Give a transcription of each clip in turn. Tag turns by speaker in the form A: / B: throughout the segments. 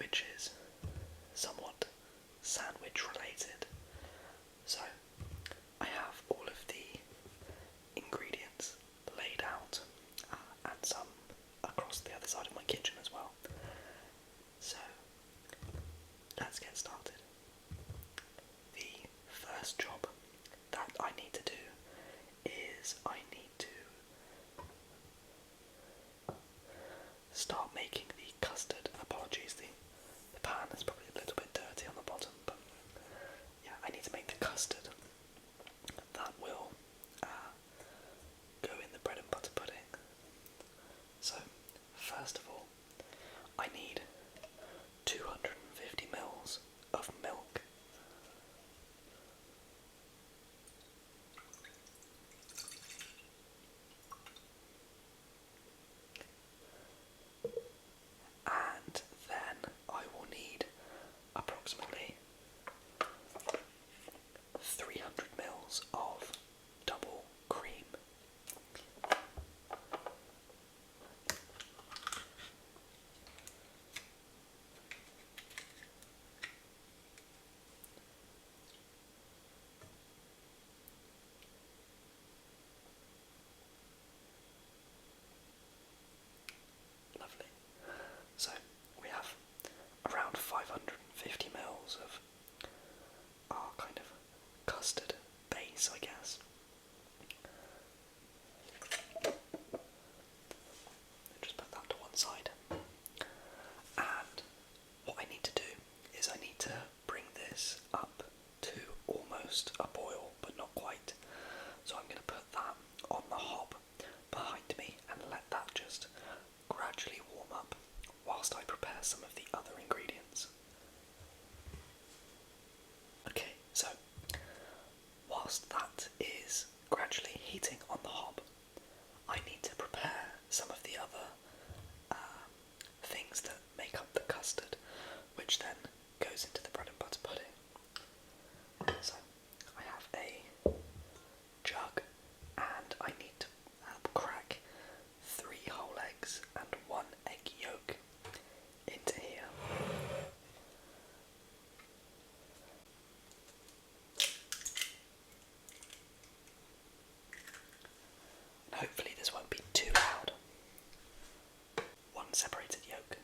A: which is somewhat sandwich related. So I have all of the ingredients laid out and some across the other side of my kitchen as well. So let's get started. The first job that I need to do is I need to start making the custard. Apologies, the pan is probably a little bit dirty on the bottom, but yeah, I need to make the custard that will go in the bread and butter pudding. So first of all, I need 250 mils of milk. And then I will need approximately 300 mils of double cream. Lovely. So we have around 550 mils of our kind of custard base, I guess. Just put that to one side. And what I need to do is I need to bring this up to almost a boil, but not quite. So I'm going to put that on the hob behind me and let that just gradually warm up whilst I prepare some of the other ingredients. Okay, so whilst that is gradually heating on the hob, I need to prepare some of the other things that make up the custard, which then goes into the bread and butter pudding. So I have a jug and I need to crack 3 whole eggs and 1 egg yolk into here. And hopefully this won't be too loud. 1 separated yolk.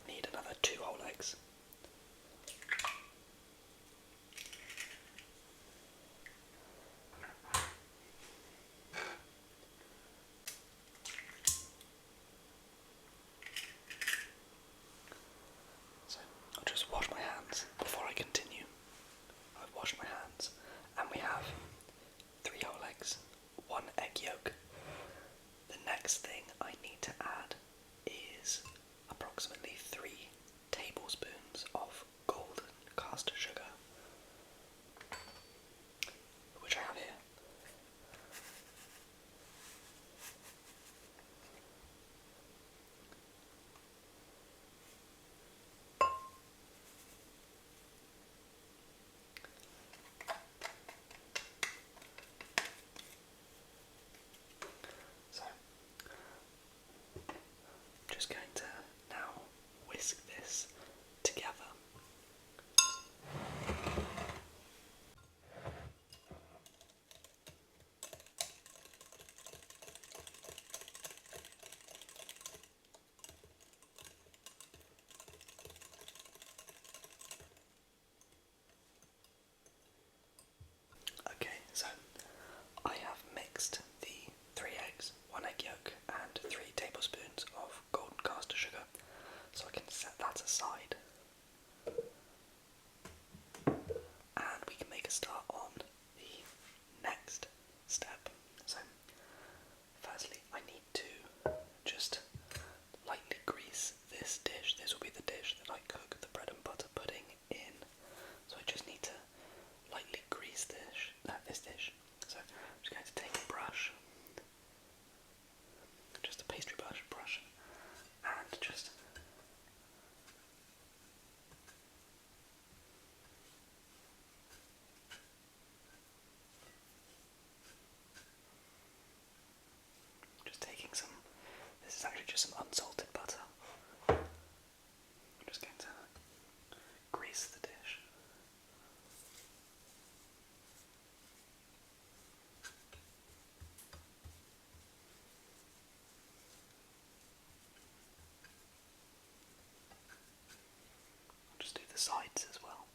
A: Need another 2 whole eggs. So I'll just wash my hands before I continue. I've washed my hands and we have 3 whole eggs, 1 egg yolk. The next thing I need to add is approximately 3 tablespoons of golden caster sugar, which I have here. So sides as well.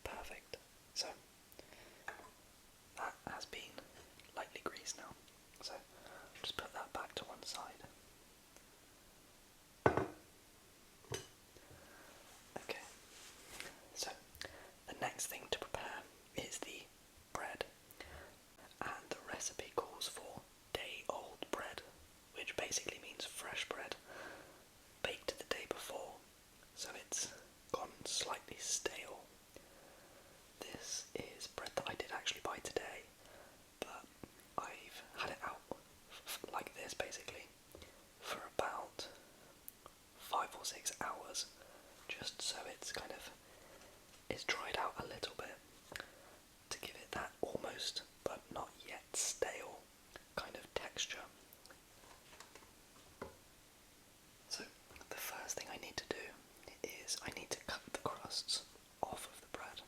A: Perfect. So that has been lightly greased now. So just put that back to one side. Okay. So the next thing to prepare is the bread. And the recipe calls for day-old bread, which basically means fresh bread baked the day before, so it's gone slightly stale. This is bread that I did actually buy today, but I've had it out like this basically for about 5 or 6 hours, just so it's it's dried out a little bit to give it that almost but not yet stale kind of texture. So the first thing I need to do is I need to cut the crusts off of the bread.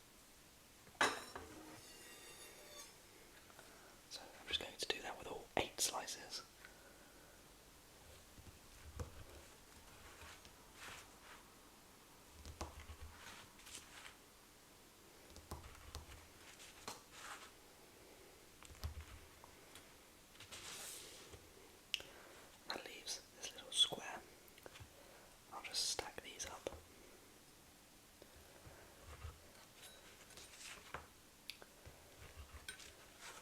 A: So I'm just going to do that with all 8 slices. That leaves this little square. I'll just stack these up.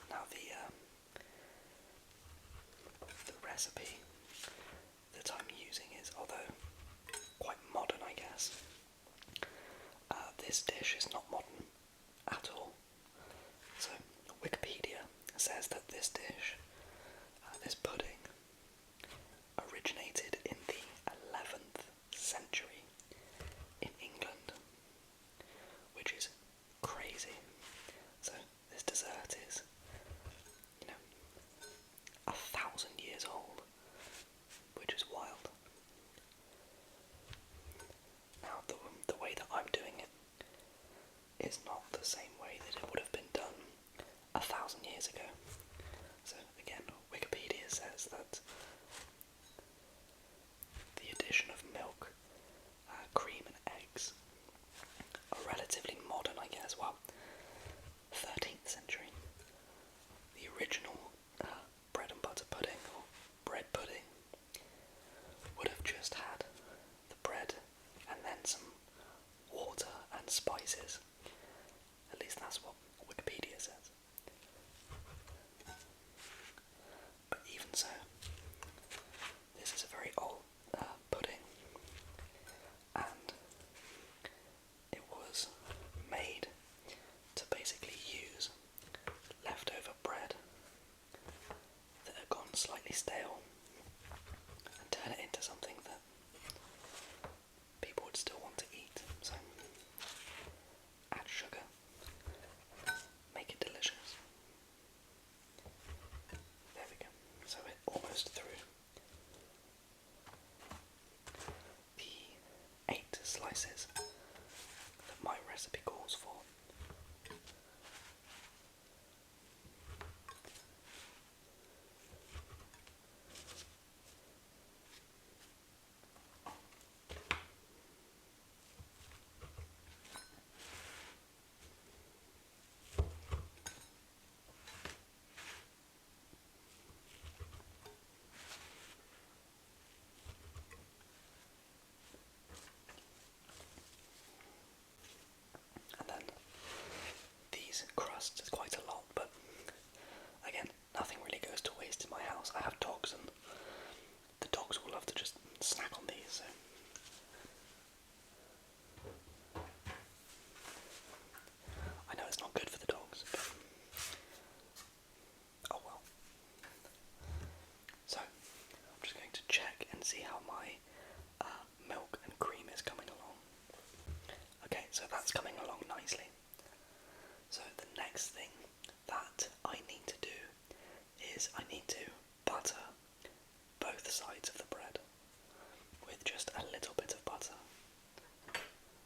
A: Now the recipe that I'm using is, although quite modern I guess, this dish is not modern at all. So Wikipedia says that this dish, this pudding, originated in the 11th century in England, which is crazy. So this dessert is, 1,000 years old, which is wild. Now the way that I'm doing it is not the same way that it would have been done 1,000 years ago. So again, Wikipedia says that the addition of milk, cream and eggs are relatively modern, I guess. Well, 13th century. The original bread and butter pudding, or bread pudding, would have just had the bread and then some water and spices. At least that's what Wikipedia says. But even so, this is a very old pudding, and it was made to basically use leftover bread that had gone slightly stale and turn it into something that people would still want to eat. So add sugar, make it delicious. There we go. So we're almost through the 8 slices that my recipe calls for. And then these crusts is quite a lot, but again, nothing is I need to butter both sides of the bread with just a little bit of butter.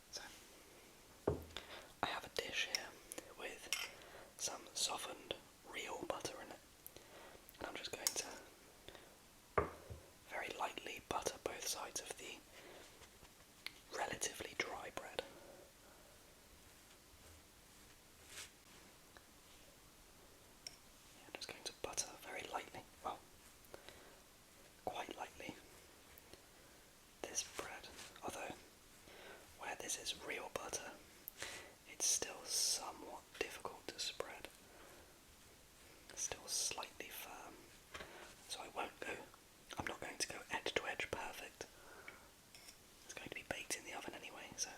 A: So I have a dish here with some softened real butter in it, and I'm just going to very lightly butter both sides of the relatively dry bread. I'm just going to butter very lightly, well, quite lightly, this bread, although where this is real butter, it's still somewhat difficult to spread. It's still slightly firm, so I'm not going to go edge to edge perfect. It's going to be baked in the oven anyway, so.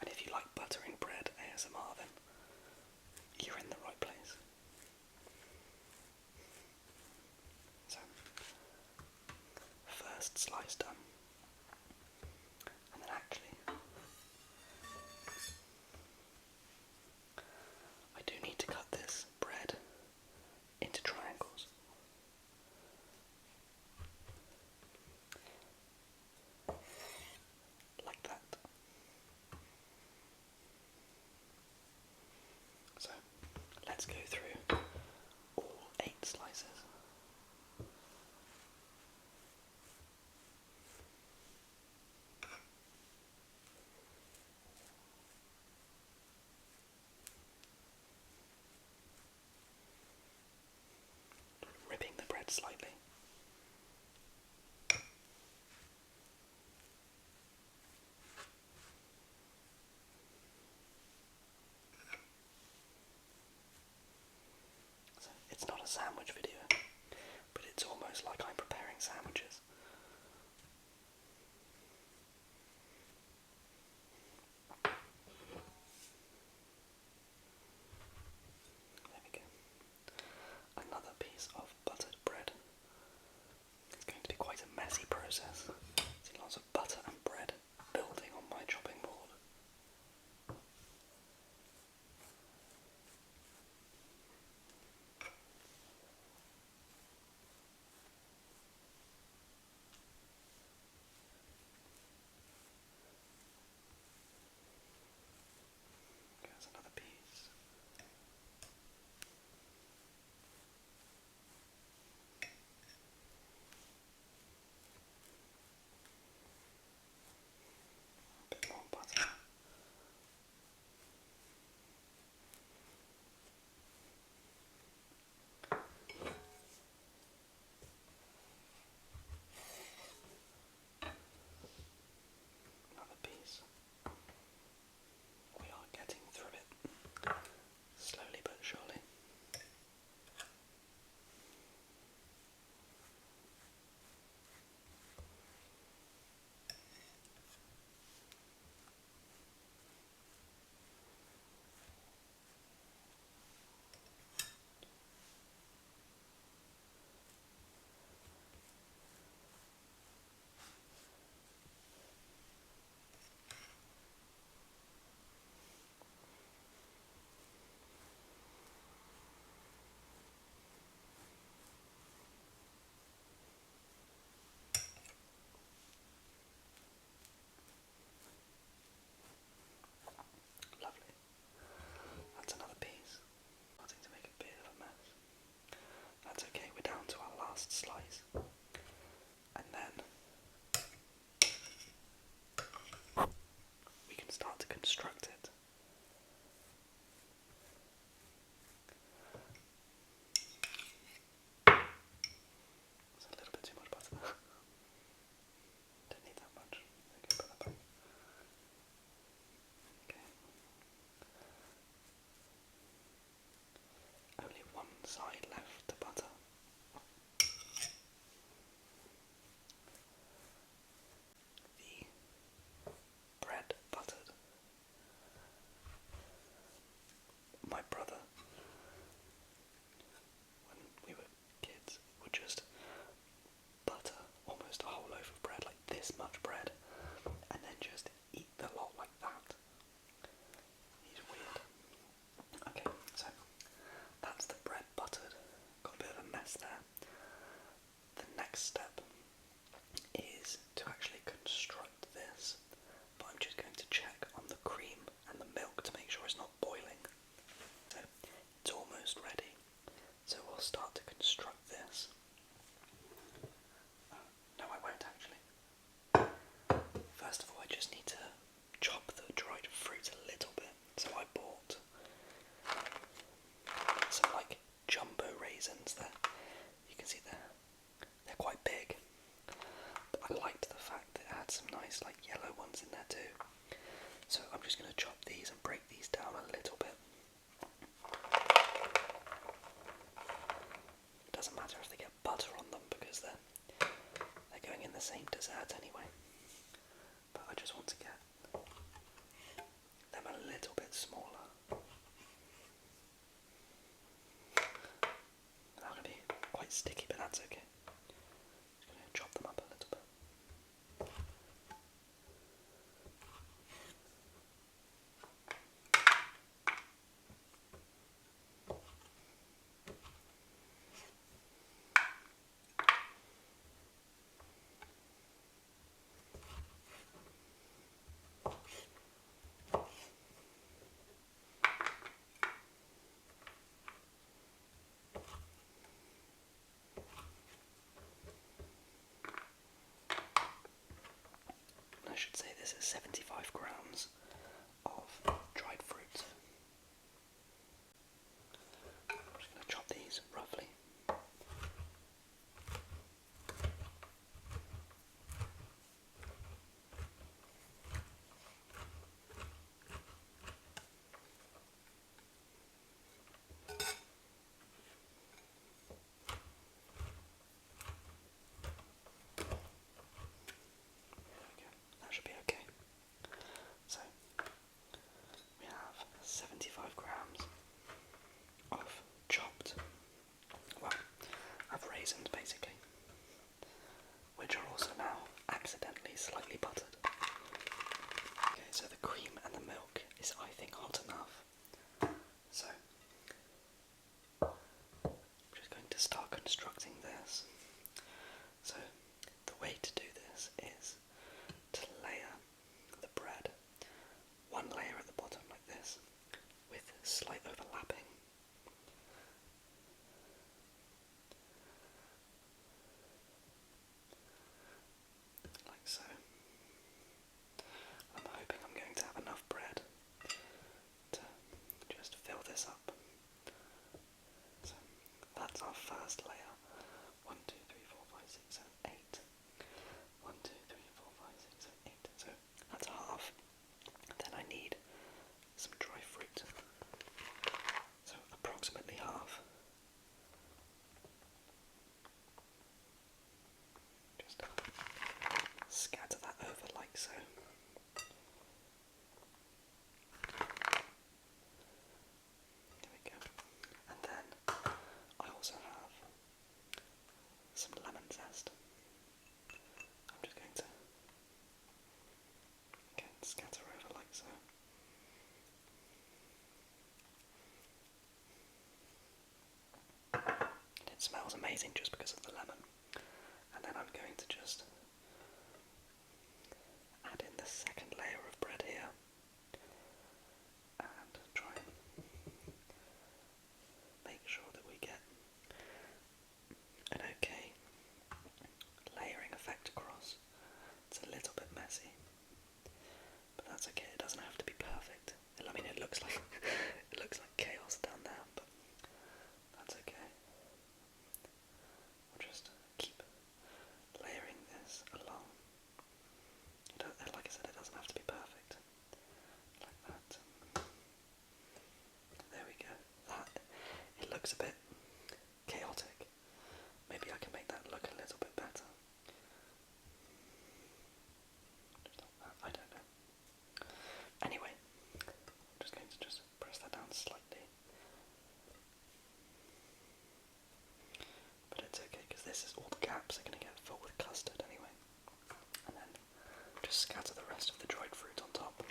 A: And if you like buttering bread ASMR, then you're in the right place. So, first slice done. And then actually, I do need to cut this bread into triangles. Like that. So, let's go through all 8 slices. Ripping the bread slightly. So, it's not a sandwich video, but it's almost like I'm preparing sandwiches. There we go. Another piece of buttered bread. It's going to be quite a messy process. See lots of butter and bread building on my chopping board. There's another piece. A bit more butter. Another piece. We are getting through it, slowly but surely. Lovely. That's another piece. Starting to make a bit of a mess. That's okay, we're down to our last slice. And then we can start to construct it. It's a little bit too much butter. Don't need that much. Okay, put that back. Okay. Only one side left to butter. The bread buttered. My brother, when we were kids, would just raisins. You can see they're quite big. But I liked the fact that it had some nice like yellow ones in there too. So I'm just going to chop these and break these down a little bit. It doesn't matter if they get butter on them because they're going in the same dessert anyway. But I just want to get them a little bit smaller. They're going to be quite sticky, but that's okay. Just going to chop them up a little bit. I should say this is 75 grams of dried fruit. I'm just going to chop these roughly. That should be okay. So we have 75 grams of chopped, of raisins basically, which are also now accidentally slightly buttered. Okay, so the cream and the milk is, I think, hot enough. So I'm just going to start constructing this. So the way to do this is to layer the bread, one layer at the bottom like this, with slight overlapping. Like so. I'm hoping I'm going to have enough bread to just fill this up. So that's our first layer. 1, 2, 3, 4, 5, 6, 7, 8. 1, 2, 3, 4, 5, 6, 7, 8. So that's half. Then I need some dry fruit. So approximately half. Just scatter that over like so. There we go. And then I also have some lemon zest. I'm just going to again scatter over like so. And it smells amazing just because of the lemon. And then I'm going to just add in the second layer of bread here and try and make sure that we get an okay layering effect across. It's a little bit messy, but that's okay. It doesn't have to be perfect. I mean, it looks like it looks like chaos down there, but that's okay. We'll just keep layering this along. Like I said, it doesn't have to be perfect. Like that. There we go. It looks a bit chaotic. Maybe I can make that look a little bit better. Just like that. I don't know. Anyway, I'm just going to just press that down slightly. But it's okay because this is all the gaps are going to get filled with custard anyway. And then just scatter the rest of the dried fruit on top.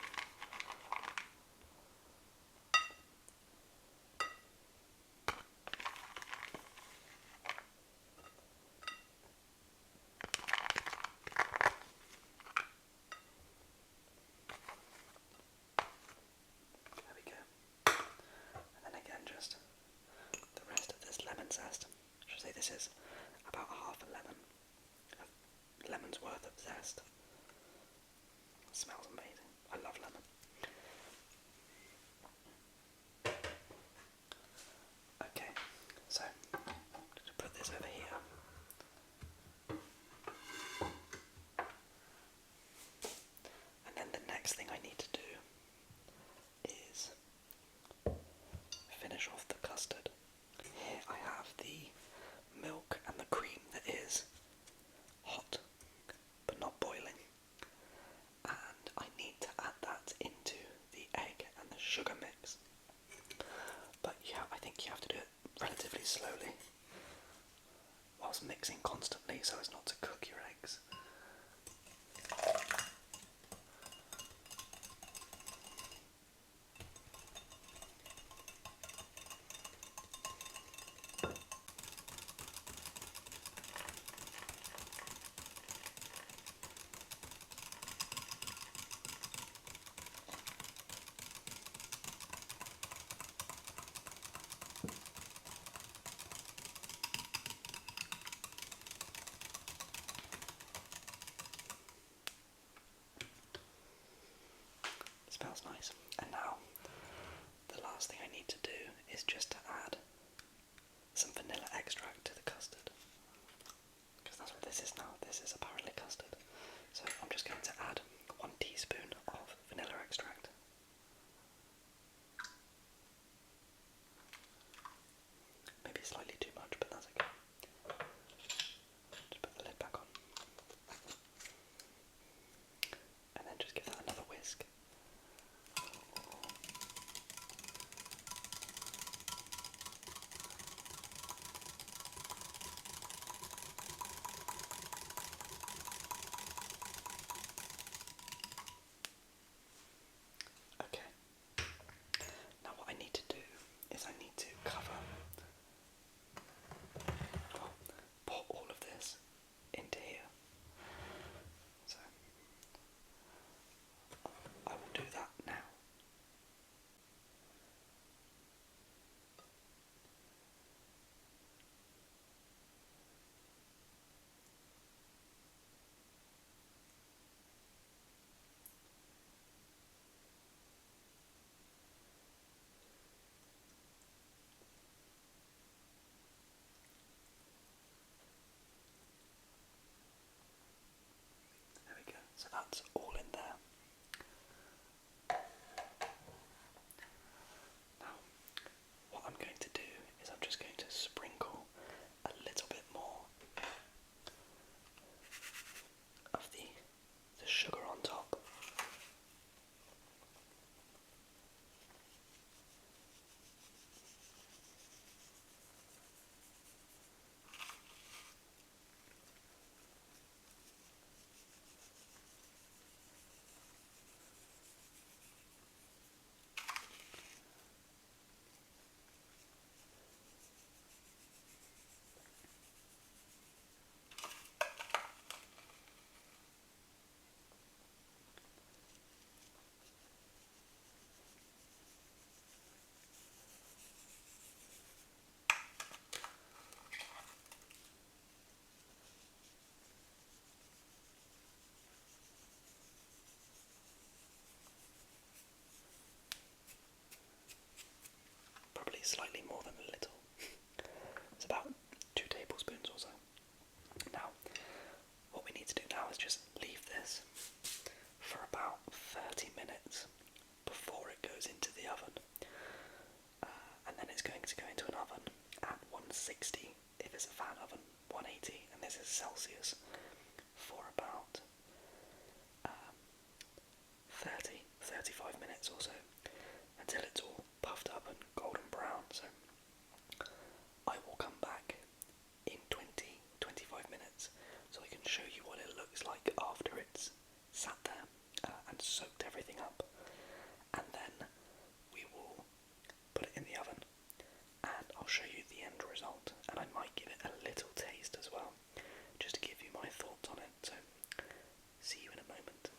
A: slowly whilst mixing constantly so as not to cook your eggs. Smells nice. And now, the last thing I need to do is just to add some vanilla extract to the custard. Because that's what this is now. This is apparently custard. So I'm just going to add 1 teaspoon of vanilla extract. Maybe slightly too much, but that's okay. Just put the lid back on. And then just give that another whisk. Okay. Now what I need to do is I need to pour all of this into here. So I will do that now. There we go. So that's all in there. Now, what I'm going to do is I'm just going to sprinkle a little bit more of the sugar on top. Probably slightly more than a little. It's about 2 tablespoons or so. Now, what we need to do now is just leave this for about 30 minutes before it goes into the oven. And then it's going to go into an oven at 160 if it's a fan oven, 180, and this is Celsius, for about 35 minutes or so, until it's all puffed up and golden brown. So I will come back in 20-25 minutes so I can show you what it looks like after it's sat there and soaked everything up, and then we will put it in the oven and I'll show you the end result, and I might give it a little taste as well, just to give you my thoughts on it. So see you in a moment.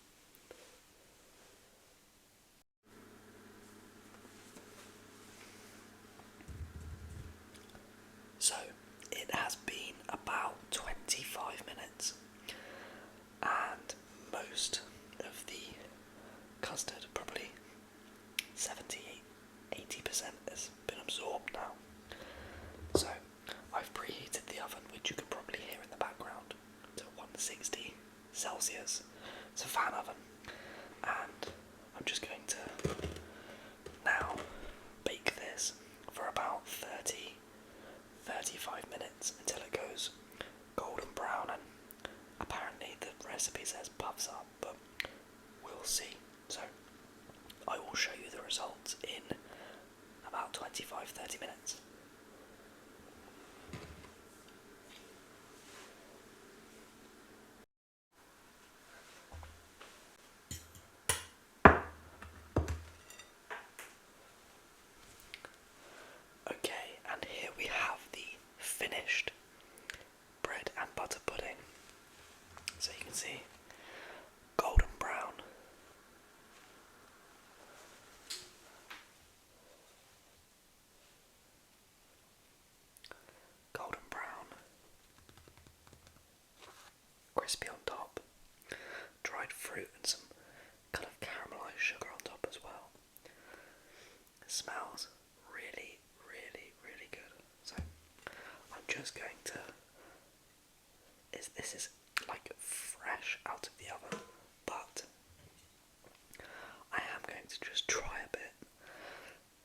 A: So it has been about 25 minutes and most of the custard, probably 70-80%, has been absorbed now. So I've preheated the oven, which you can probably hear in the background, to 160 Celsius. It's a fan oven, and I'm just going to now bake this for about 30-35 minutes until it goes golden brown, and apparently the recipe says puffs up, but we'll see. So I will show you the results in about 25-30 minutes. fruit and some kind of caramelised sugar on top as well. It smells really, really, really good. So I'm just going to. This is like fresh out of the oven, but I am going to just try a bit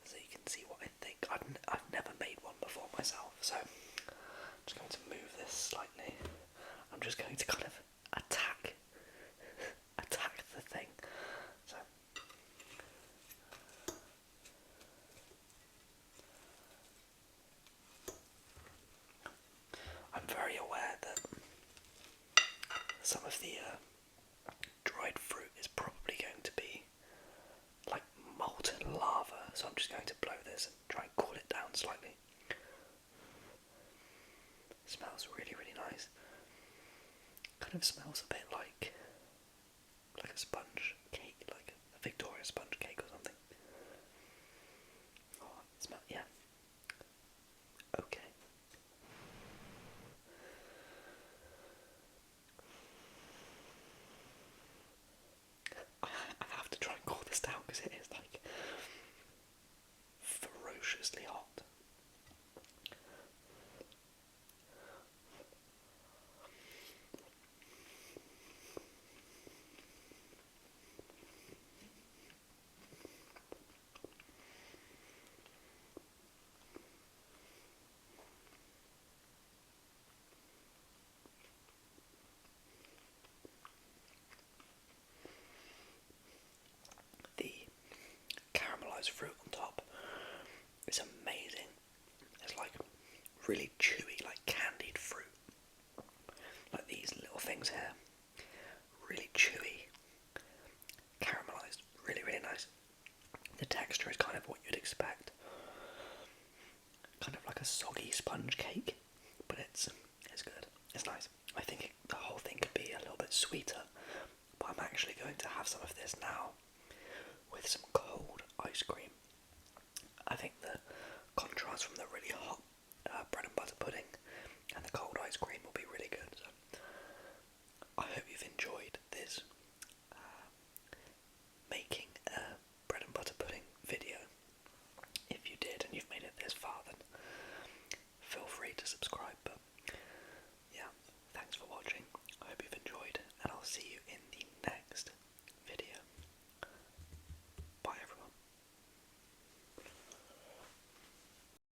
A: so you can see what I think. I've never made one before myself, so I'm just going to move this slightly. I'm just going to kind of attack the thing. So I'm very aware that some of the dried fruit is probably going to be like molten lava, so I'm just going to blow this and try and cool it down slightly. It smells really, really nice. Kind of smells a bit like a sponge cake, like a Victoria sponge cake or something. Oh, it smells, yeah. Okay. I have to try and cool this down because it is like ferociously hot. The caramelised fruit on top is amazing. It's like really chewy, like candied fruit. Like these little things here. Really chewy, caramelised, really, really nice. The texture is kind of what you'd expect. Kind of like a soggy sponge cake, but it's good. It's nice. I think the whole thing could be a little bit sweeter, but I'm actually going to have some of this now with some cold ice cream. I think the contrast from the really hot bread and butter pudding and the cold ice cream will be really good. So I hope you've enjoyed this making a bread and butter pudding video. If you did and you've made it this far, then feel free to subscribe. But yeah, thanks for watching. I hope you've enjoyed, and I'll see you